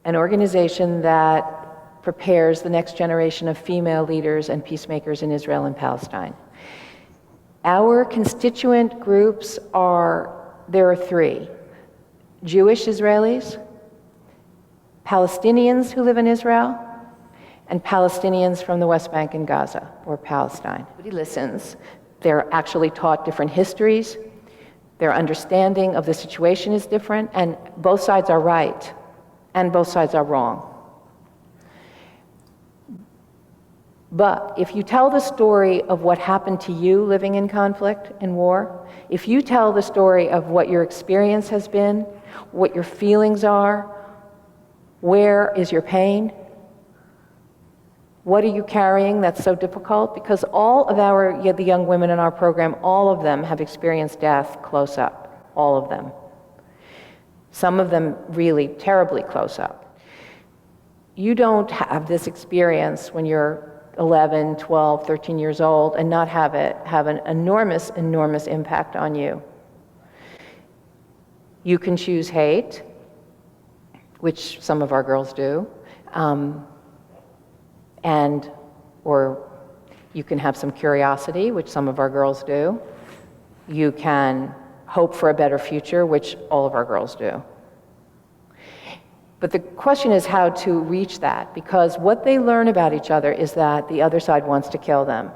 an organization that prepares the next generation of female leaders and peacemakers in Israel and Palestine. Our constituent groups there are three: Jewish Israelis, Palestinians who live in Israel, and Palestinians from the West Bank and Gaza, or Palestine. Nobody listens. They're actually taught different histories. Their understanding of the situation is different, and both sides are right, and both sides are wrong. But if you tell the story of what happened to you living in conflict and war, if you tell the story of what your experience has been, what your feelings are, where is your pain, what are you carrying that's so difficult? Because all of the young women in our program, all of them have experienced death close up, all of them. Some of them really terribly close up. You don't have this experience when you're 11, 12, 13 years old and not have it have an enormous, enormous impact on you. You can choose hate, which some of our girls do, or you can have some curiosity, which some of our girls do. You can hope for a better future, which all of our girls do. But the question is how to reach that, because what they learn about each other is that the other side wants to kill them,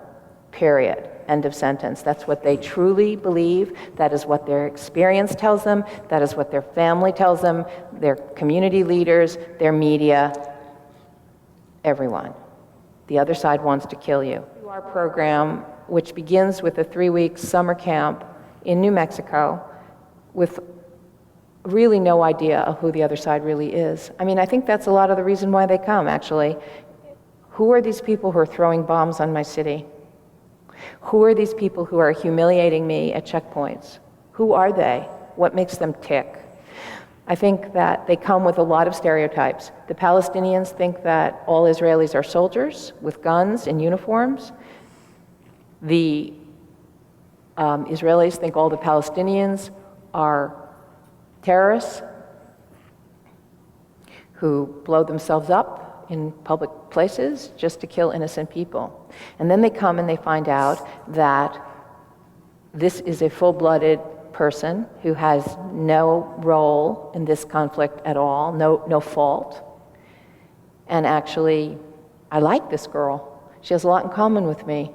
period. End of sentence. That's what they truly believe. That is what their experience tells them. That is what their family tells them, their community leaders, their media, everyone. The other side wants to kill you. Our program, which begins with a 3-week summer camp in New Mexico with really no idea of who the other side really is. I mean, I think that's a lot of the reason why they come, actually. Who are these people who are throwing bombs on my city? Who are these people who are humiliating me at checkpoints? Who are they? What makes them tick? I think that they come with a lot of stereotypes. The Palestinians think that all Israelis are soldiers with guns and uniforms. The Israelis think all the Palestinians are terrorists who blow themselves up in public places just to kill innocent people. And then they come and they find out that this is a full-blooded person who has no role in this conflict at all, no fault. And actually, I like this girl. She has a lot in common with me.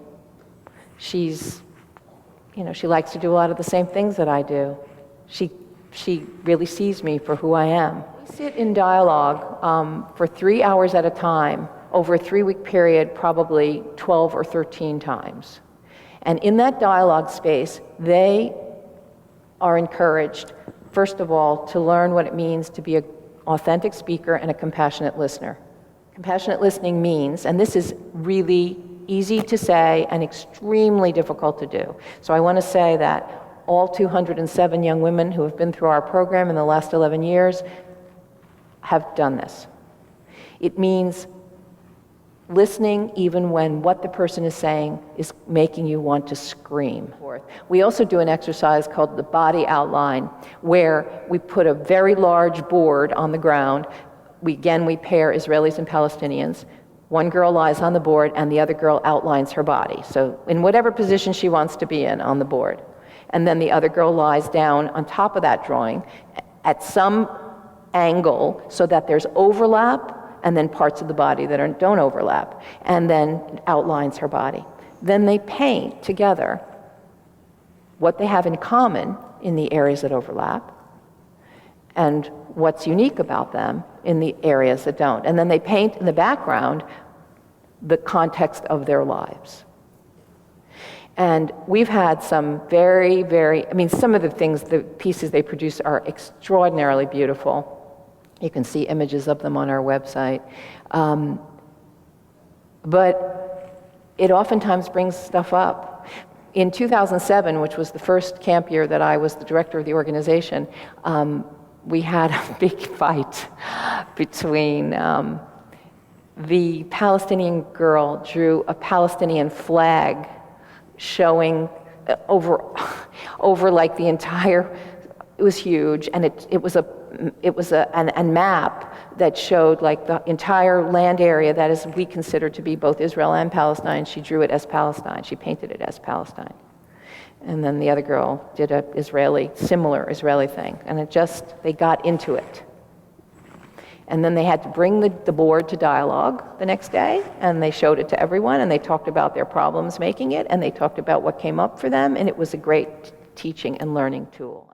She likes to do a lot of the same things that I do. She really sees me for who I am. We sit in dialogue for 3 hours at a time over a 3-week period, probably 12 or 13 times. And in that dialogue space, they are encouraged, first of all, to learn what it means to be an authentic speaker and a compassionate listener. Compassionate listening means, and this is really easy to say and extremely difficult to do. So I want to say that all 207 young women who have been through our program in the last 11 years have done this. It means listening even when what the person is saying is making you want to scream. We also do an exercise called the body outline, where we put a very large board on the ground. We pair Israelis and Palestinians. One girl lies on the board and the other girl outlines her body. So in whatever position she wants to be in on the board. And then the other girl lies down on top of that drawing at some angle so that there's overlap, and then parts of the body that don't overlap, and then outlines her body. Then they paint together what they have in common in the areas that overlap, and what's unique about them in the areas that don't. And then they paint in the background the context of their lives. And we've had some very, some of the pieces they produce are extraordinarily beautiful. You can see images of them on our website. But it oftentimes brings stuff up. In 2007, which was the first camp year that I was the director of the organization, we had a big fight between the Palestinian girl drew a Palestinian flag showing over like the entire, it was huge, and it was a a map that showed like the entire land area that is we consider to be both Israel and Palestine. She drew it as Palestine. She painted it as Palestine. And then the other girl did a similar Israeli thing. And they got into it. And then they had to bring the board to dialogue the next day, and they showed it to everyone, and they talked about their problems making it, and they talked about what came up for them, and it was a great teaching and learning tool.